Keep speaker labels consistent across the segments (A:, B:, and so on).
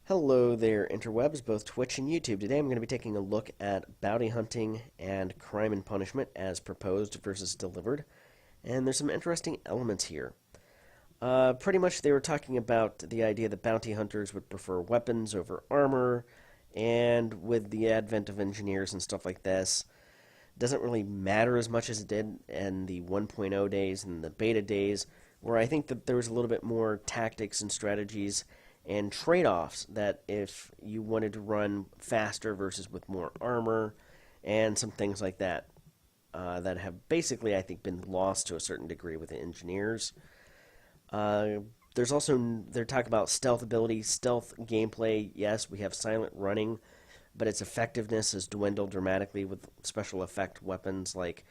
A: Hello there, interwebs, both Twitch and YouTube. Today I'm going to be taking a look at bounty hunting and crime and punishment as proposed versus delivered. And there's some interesting elements here. Pretty much they were talking about the idea that bounty hunters would prefer weapons over armor, and with the advent of engineers and stuff like this, it doesn't really matter as much as it did in the 1.0 days and the beta days, where I think that there was a little bit more tactics and strategies and trade-offs that if you wanted to run faster versus with more armor and some things like that that have basically, I think, been lost to a certain degree with the engineers. There's also, they're talking about stealth ability, stealth gameplay. Yes, we have silent running, but its effectiveness has dwindled dramatically with special effect weapons like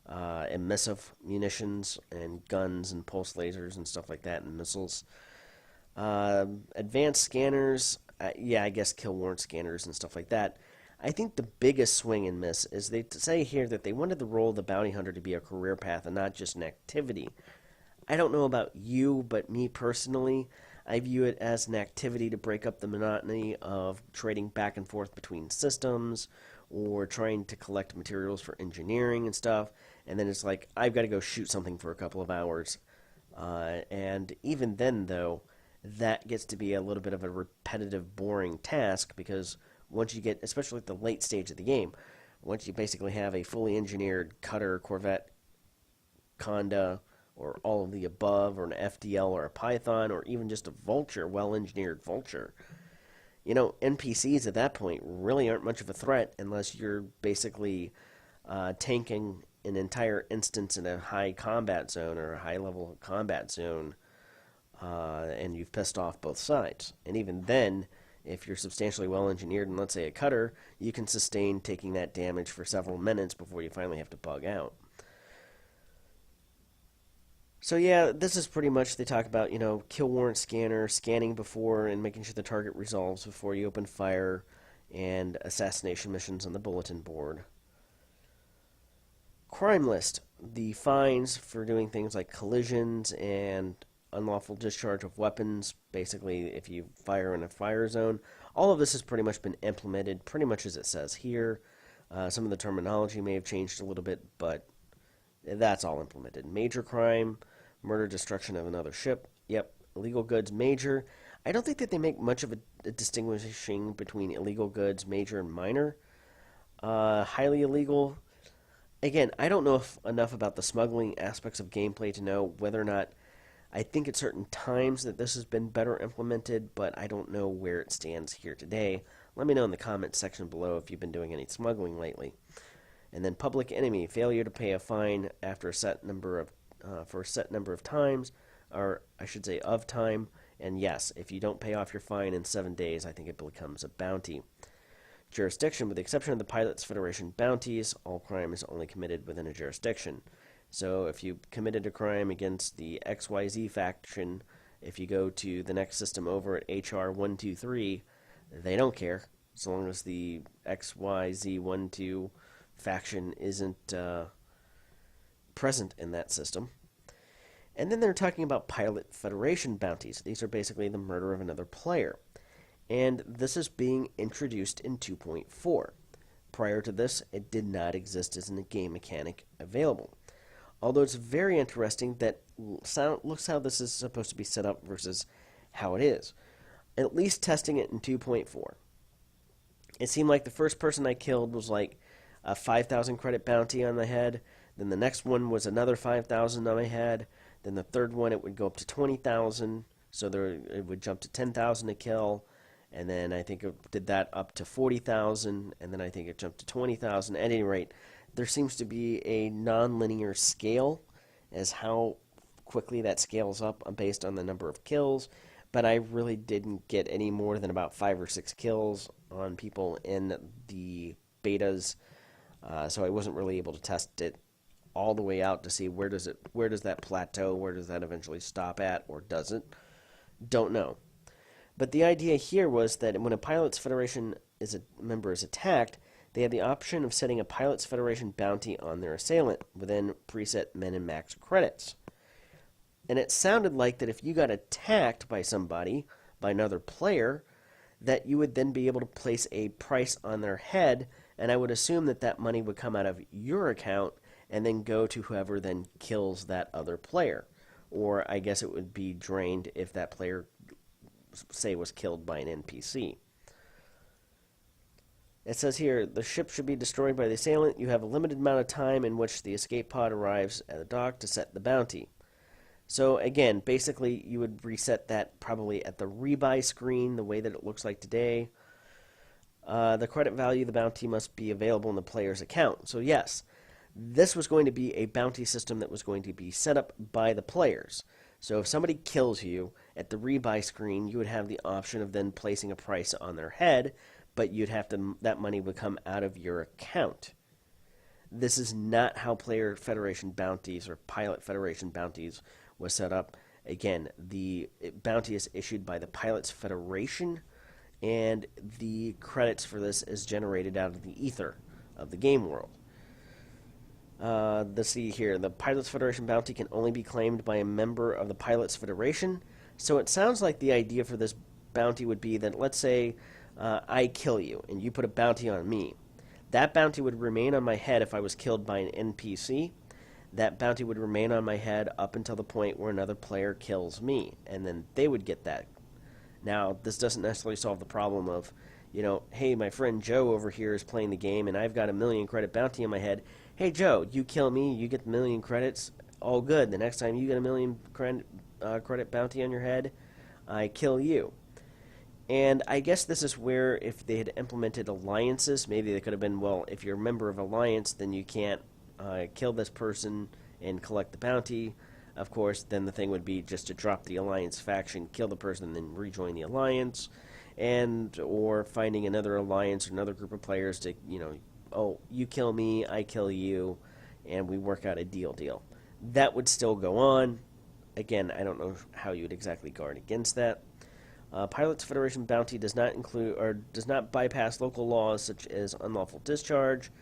A: emissive munitions and guns and pulse lasers and stuff like that, and missiles. Advanced scanners, yeah, I guess kill warrant scanners and stuff like that. I think the biggest swing and miss is they say here that they wanted the role of the bounty hunter to be a career path and not just an activity. I don't know about you, but me personally, I view it as an activity to break up the monotony of trading back and forth between systems or trying to collect materials for engineering and stuff. And then it's like, I've got to go shoot something for a couple of hours. And even then, though, that gets to be a little bit of a repetitive, boring task because once you get, especially at the late stage of the game, once you basically have a fully engineered cutter, corvette, conda, or all of the above, or an FDL or a Python, or even just a vulture, well-engineered vulture, NPCs at that point really aren't much of a threat unless you're basically tanking an entire instance in a high combat zone or a high-level combat zone, and you've pissed off both sides. And even then, if you're substantially well-engineered and, let's say, a cutter, you can sustain taking that damage for several minutes before you finally have to bug out. So yeah, this is pretty much, they talk about, kill warrant scanner, scanning before and making sure the target resolves before you open fire, and assassination missions on the bulletin board. Crime list, the fines for doing things like collisions and unlawful discharge of weapons, basically if you fire in a fire zone. All of this has pretty much been implemented pretty much as it says here. Some of the terminology may have changed a little bit, but that's all implemented. Major crime, murder, destruction of another ship. Yep. Illegal goods, major. I don't think that they make much of a distinguishing between illegal goods, major and minor. Highly illegal. Again, I don't know enough about the smuggling aspects of gameplay to know whether or not, I think at certain times that this has been better implemented, but I don't know where it stands here today. Let me know in the comments section below if you've been doing any smuggling lately. And then public enemy, failure to pay a fine after a set number of for a set number of times, or I should say of time. And yes, if you don't pay off your fine in 7 days, I think it becomes a bounty. Jurisdiction, with the exception of the Pilots Federation bounties, all crime is only committed within a jurisdiction. So if you committed a crime against the XYZ faction, if you go to the next system over at HR 123, they don't care, so long as the XYZ12 faction isn't present in that system. And then they're talking about Pilot Federation bounties. These are basically the murder of another player. And this is being introduced in 2.4. Prior to this, it did not exist as a game mechanic available. Although it's very interesting that looks how this is supposed to be set up versus how it is. At least testing it in 2.4. It seemed like the first person I killed was like a 5,000 credit bounty on my head. Then the next one was another 5,000 on my head. Then the third one, it would go up to 20,000. So it would jump to 10,000 to kill. And then I think it did that up to 40,000. And then I think it jumped to 20,000. At any rate, there seems to be a non-linear scale as how quickly that scales up based on the number of kills. But I really didn't get any more than about 5 or 6 kills on people in the betas. So I wasn't really able to test it all the way out to see where does that plateau, where does that eventually stop at, or does it? Don't know. But the idea here was that when a Pilots Federation member is attacked, they have the option of setting a Pilots Federation bounty on their assailant within preset min and max credits. And it sounded like that if you got attacked by somebody, by another player, that you would then be able to place a price on their head, and I would assume that that money would come out of your account and then go to whoever then kills that other player. Or I guess it would be drained if that player, say, was killed by an NPC. It says here, the ship should be destroyed by the assailant. You have a limited amount of time in which the escape pod arrives at the dock to set the bounty. So again, basically you would reset that probably at the rebuy screen, the way that it looks like today. The credit value of the bounty must be available in the player's account. So yes, this was going to be a bounty system that was going to be set up by the players. So if somebody kills you at the rebuy screen, you would have the option of then placing a price on their head, but you'd have to, that money would come out of your account. This is not how Player Federation bounties or Pilot Federation bounties was set up. Again, the bounty is issued by the Pilots Federation, and the credits for this is generated out of the ether of the game world. Let's see here. The Pilots Federation bounty can only be claimed by a member of the Pilots Federation. So it sounds like the idea for this bounty would be that, let's say, I kill you, and you put a bounty on me. That bounty would remain on my head if I was killed by an NPC. That bounty would remain on my head up until the point where another player kills me, and then they would get that. Now, this doesn't necessarily solve the problem of, hey, my friend Joe over here is playing the game, and I've got a 1,000,000 credit bounty on my head. Hey, Joe, you kill me, you get the 1,000,000 credits, all good. The next time you get a 1,000,000 credit bounty on your head, I kill you. And I guess this is where, if they had implemented alliances, maybe they could have been, well, if you're a member of alliance, then you can't kill this person and collect the bounty. Of course, then the thing would be just to drop the alliance faction, kill the person, and then rejoin the alliance, or finding another alliance or another group of players to, oh, you kill me, I kill you, and we work out a deal. That would still go on. Again, I don't know how you would exactly guard against that. Pilots Federation bounty does not include or does not bypass local laws such as unlawful discharge.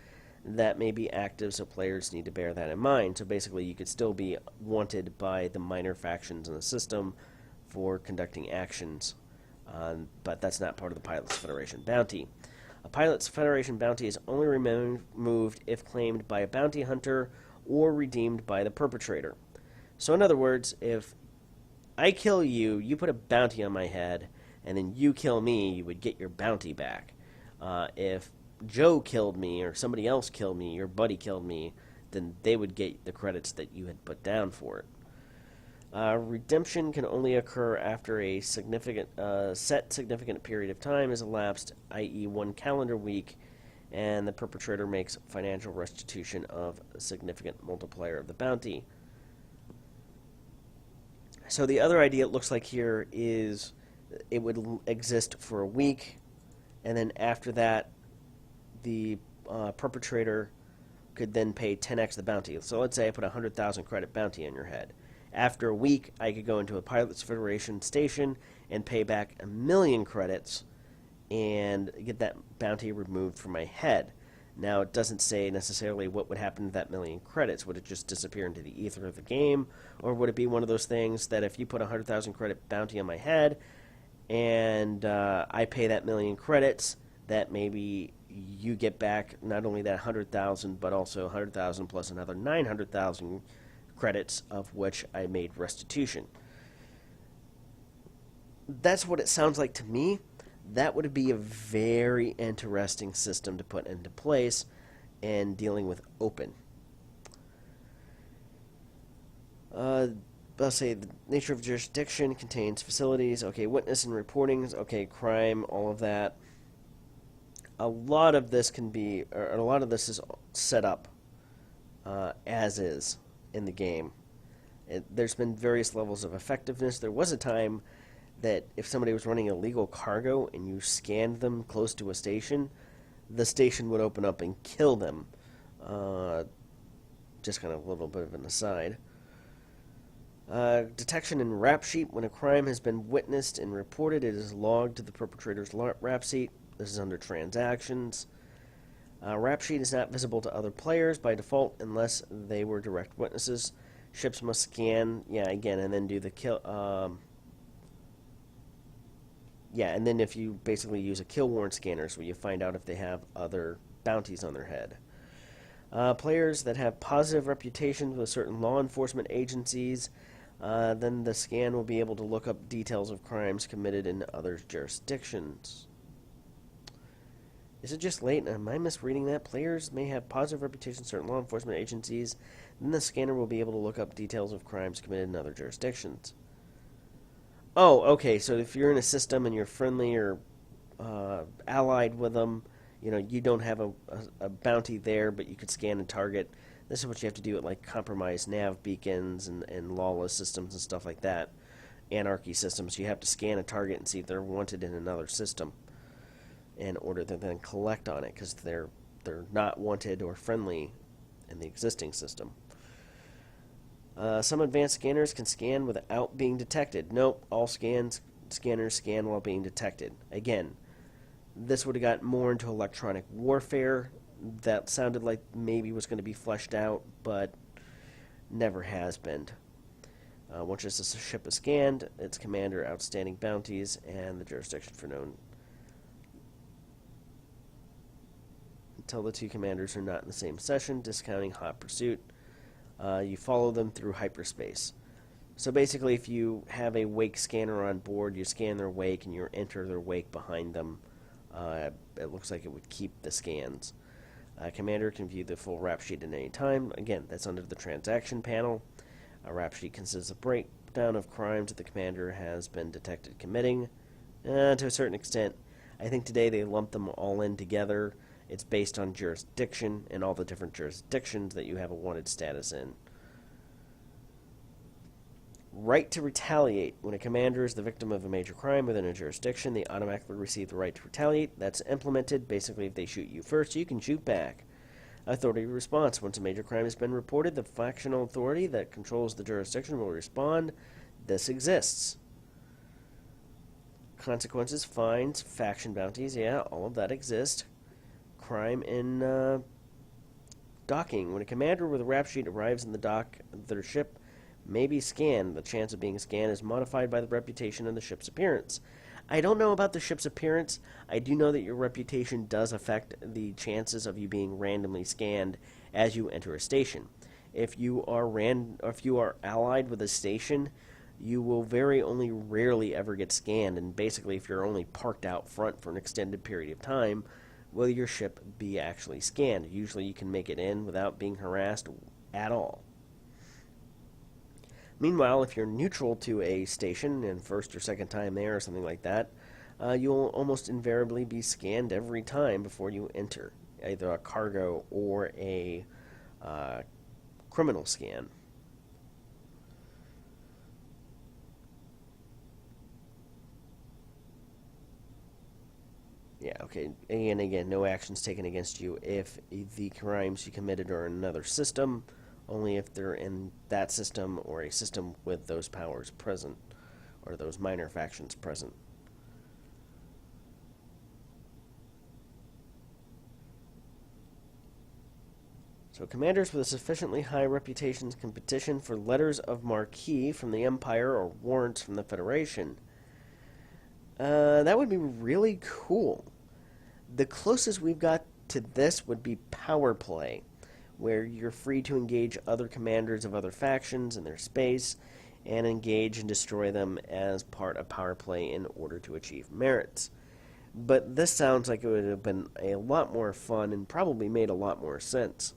A: That may be active, so players need to bear that in mind. So basically, you could still be wanted by the minor factions in the system for conducting actions, but that's not part of the Pilots Federation bounty. A Pilots Federation bounty is only removed if claimed by a bounty hunter or redeemed by the perpetrator. So in other words, if I kill you, you put a bounty on my head, and then you kill me, you would get your bounty back. If Joe killed me, or somebody else killed me, your buddy killed me, then they would get the credits that you had put down for it. Redemption can only occur after a significant period of time has elapsed, i.e. 1 calendar week, and the perpetrator makes financial restitution of a significant multiplier of the bounty. So the other idea it looks like here is it would exist for a week, and then after that, the perpetrator could then pay 10x the bounty. So let's say I put a 100,000 credit bounty on your head. After a week, I could go into a Pilots Federation station and pay back 1,000,000 credits and get that bounty removed from my head. Now, it doesn't say necessarily what would happen to that 1,000,000 credits. Would it just disappear into the ether of the game? Or would it be one of those things that if you put a 100,000 credit bounty on my head and I pay that 1,000,000 credits, that maybe you get back not only that 100,000, but also 100,000 plus another 900,000 credits, of which I made restitution. That's what it sounds like to me. That would be a very interesting system to put into place and dealing with open. Let's say the nature of jurisdiction contains facilities. Okay, witness and reportings. Okay, crime, all of that. A lot of this is set up as is in the game. There's been various levels of effectiveness. There was a time that if somebody was running illegal cargo and you scanned them close to a station, the station would open up and kill them. Just kind of a little bit of an aside. Detection and rap sheet. When a crime has been witnessed and reported, it is logged to the perpetrator's rap sheet. This is under transactions. Rap sheet is not visible to other players by default unless they were direct witnesses. Ships must scan, again, and then do the kill. Yeah, and then if you basically use a kill warrant scanners where you find out if they have other bounties on their head. Players that have positive reputations with certain law enforcement agencies, then the scan will be able to look up details of crimes committed in other jurisdictions. Is it just late? Am I misreading that? Players may have positive reputations with certain law enforcement agencies, then the scanner will be able to look up details of crimes committed in other jurisdictions. Oh, okay. So if you're in a system and you're friendly or allied with them, you don't have a bounty there, but you could scan and target. This is what you have to do at like compromised nav beacons and lawless systems and stuff like that. Anarchy systems. You have to scan a target and see if they're wanted in another system in order to then collect on it because they're not wanted or friendly in the existing system. Some advanced scanners can scan without being detected. Nope, all scanners scan while being detected. Again, this would have got more into electronic warfare. That sounded like maybe was going to be fleshed out, but never has been. Once a ship is scanned, its commander, outstanding bounties, and the jurisdiction for known. Until the two commanders are not in the same session, discounting hot pursuit. You follow them through hyperspace. So basically, if you have a wake scanner on board, you scan their wake and you enter their wake behind them. It looks like it would keep the scans. Commander can view the full rap sheet at any time. Again, that's under the transaction panel. A rap sheet consists of breakdown of crimes that the commander has been detected committing. To a certain extent, I think today they lump them all in together. It's based on jurisdiction and all the different jurisdictions that you have a wanted status in. Right to retaliate. When a commander is the victim of a major crime within a jurisdiction, they automatically receive the right to retaliate. That's implemented. Basically, if they shoot you first, you can shoot back. Authority response. Once a major crime has been reported, the factional authority that controls the jurisdiction will respond. This exists. Consequences, fines, faction bounties, yeah, all of that exists. Crime in docking. When a commander with a rap sheet arrives in the dock, their ship may be scanned. The chance of being scanned is modified by the reputation and the ship's appearance. I don't know about the ship's appearance. I do know that your reputation does affect the chances of you being randomly scanned as you enter a station. If you are allied with a station, you will very only rarely ever get scanned, and basically if you're only parked out front for an extended period of time, will your ship be actually scanned? Usually you can make it in without being harassed at all. Meanwhile, if you're neutral to a station and first or second time there or something like that, you'll almost invariably be scanned every time before you enter, either a cargo or a criminal scan. Yeah, okay. And again, no actions taken against you if the crimes you committed are in another system, only if they're in that system or a system with those powers present, or those minor factions present. So commanders with a sufficiently high reputations can petition for letters of marque from the Empire or warrants from the Federation. That would be really cool. The closest we've got to this would be power play, where you're free to engage other commanders of other factions in their space and engage and destroy them as part of power play in order to achieve merits. But this sounds like it would have been a lot more fun and probably made a lot more sense.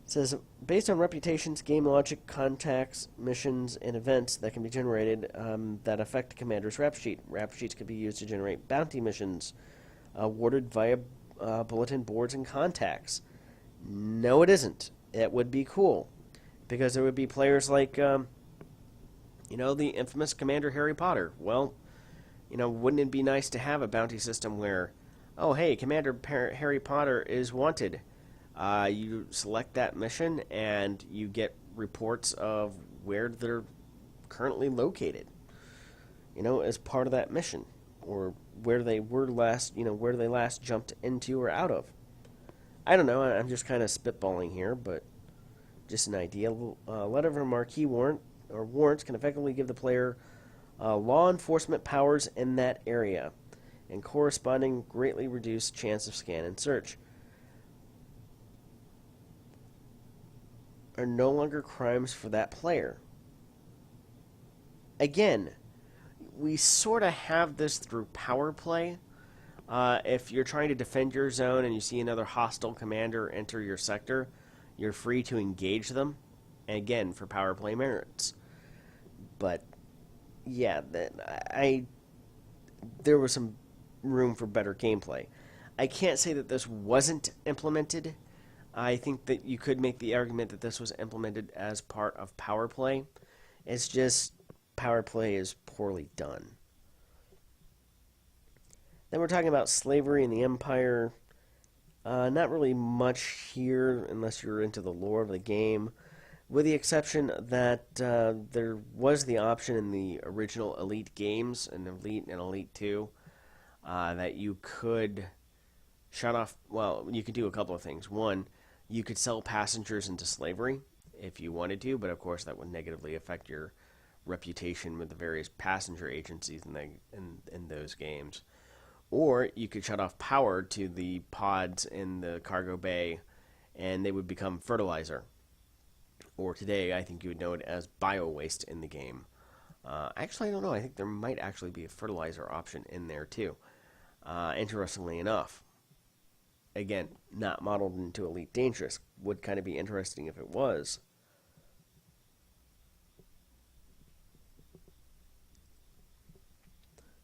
A: It says, based on reputations, game logic, contacts, missions, and events that can be generated that affect the commander's rap sheet. Rap sheets can be used to generate bounty missions awarded via bulletin boards and contacts. No, it isn't. It would be cool, because there would be players like, the infamous Commander Harry Potter. Well, wouldn't it be nice to have a bounty system where, oh, hey, Commander Harry Potter is wanted. You select that mission, and you get reports of where they're currently located, as part of that mission, or where they were last, where they last jumped into or out of. I don't know, I'm just kind of spitballing here, but just an idea. Letter of a marquee warrant or warrants can effectively give the player law enforcement powers in that area and corresponding greatly reduced chance of scan and search. Are no longer crimes for that player. Again, we sort of have this through power play. If you're trying to defend your zone and you see another hostile commander enter your sector, you're free to engage them. Again, for power play merits. But yeah, there was some room for better gameplay. I can't say that this wasn't implemented. I think that you could make the argument that this was implemented as part of power play. It's just power play is poorly done. Then we're talking about slavery in the Empire. Not really much here unless you're into the lore of the game, with the exception that there was the option in the original Elite games, in Elite and Elite 2, that you could shut off, well, you could do a couple of things. One, you could sell passengers into slavery if you wanted to, but of course that would negatively affect your reputation with the various passenger agencies in those games. Or you could shut off power to the pods in the cargo bay, and they would become fertilizer. Or today, I think you would know it as bio-waste in the game. Actually, I don't know. I think there might actually be a fertilizer option in there, too. Interestingly enough. Again, not modeled into Elite Dangerous. Would kind of be interesting if it was.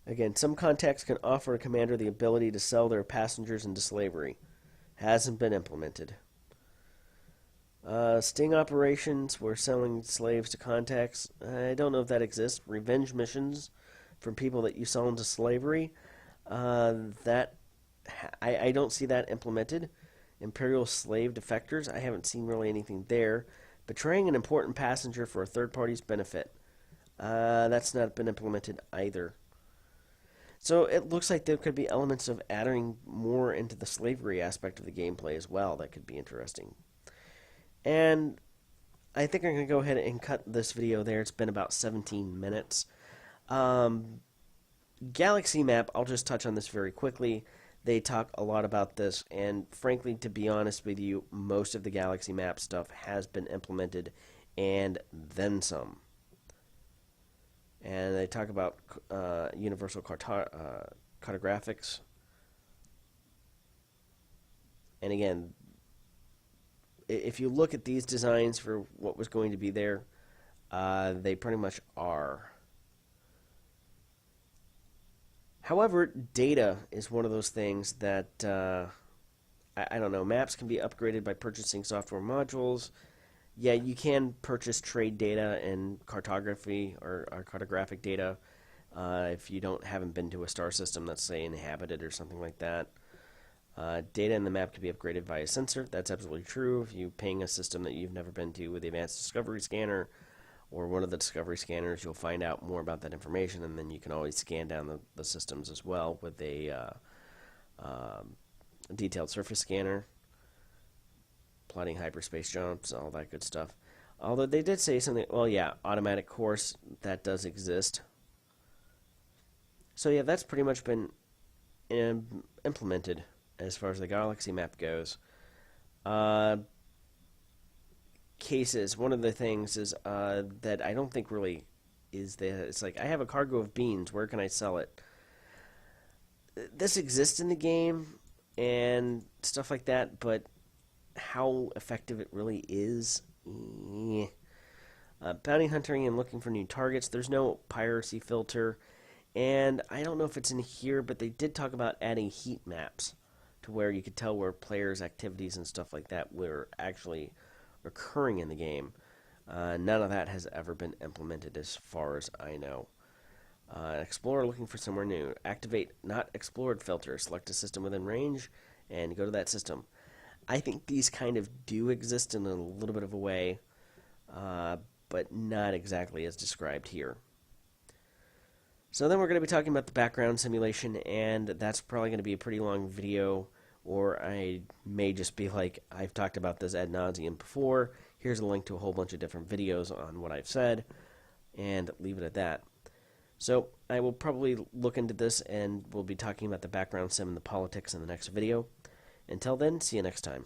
A: Again, some contacts can offer a commander the ability to sell their passengers into slavery. Hasn't been implemented. Sting operations, where selling slaves to contacts. I don't know if that exists. Revenge missions from people that you sell into slavery. I don't see that implemented. Imperial slave defectors. I haven't seen really anything there. Betraying an important passenger for a third party's benefit. That's not been implemented either. So it looks like there could be elements of adding more into the slavery aspect of the gameplay as well that could be interesting. And I think I'm going to go ahead and cut this video there. It's been about 17 minutes. Galaxy Map, I'll just touch on this very quickly. They talk a lot about this, and frankly, to be honest with you, most of the Galaxy Map stuff has been implemented, and then some. And they talk about universal cartographics. And again, if you look at these designs for what was going to be there, they pretty much are. However, data is one of those things that, I don't know, maps can be upgraded by purchasing software modules. Yeah, you can purchase trade data and cartography or cartographic data if you haven't been to a star system that's, say, inhabited or something like that. Data in the map can be upgraded via sensor. That's absolutely true. If you ping a system that you've never been to with the Advanced Discovery Scanner or one of the Discovery Scanners, you'll find out more about that information, and then you can always scan down the systems as well with a detailed surface scanner. Plotting hyperspace jumps, all that good stuff. Although they did say something, well, yeah, automatic course, that does exist. So yeah, that's pretty much been implemented as far as the Galaxy Map goes. Cases, one of the things is that I don't think really is that it's like, I have a cargo of beans, where can I sell it? This exists in the game and stuff like that, but how effective it really is, bounty hunting and looking for new targets. There's no piracy filter, and I don't know if it's in here, but they did talk about adding heat maps to where you could tell where players' activities and stuff like that were actually occurring in the game. None of that has ever been implemented as far as I know. Explorer looking for somewhere new. Activate not explored filter. Select a system within range and go to that system. I think these kind of do exist in a little bit of a way, but not exactly as described here. So then we're going to be talking about the background simulation, and that's probably going to be a pretty long video, or I may just be like, I've talked about this ad nauseum before, Here's a link to a whole bunch of different videos on what I've said, and leave it at that. So I will probably look into this, and we'll be talking about the background sim and the politics in the next video. Until then, see you next time.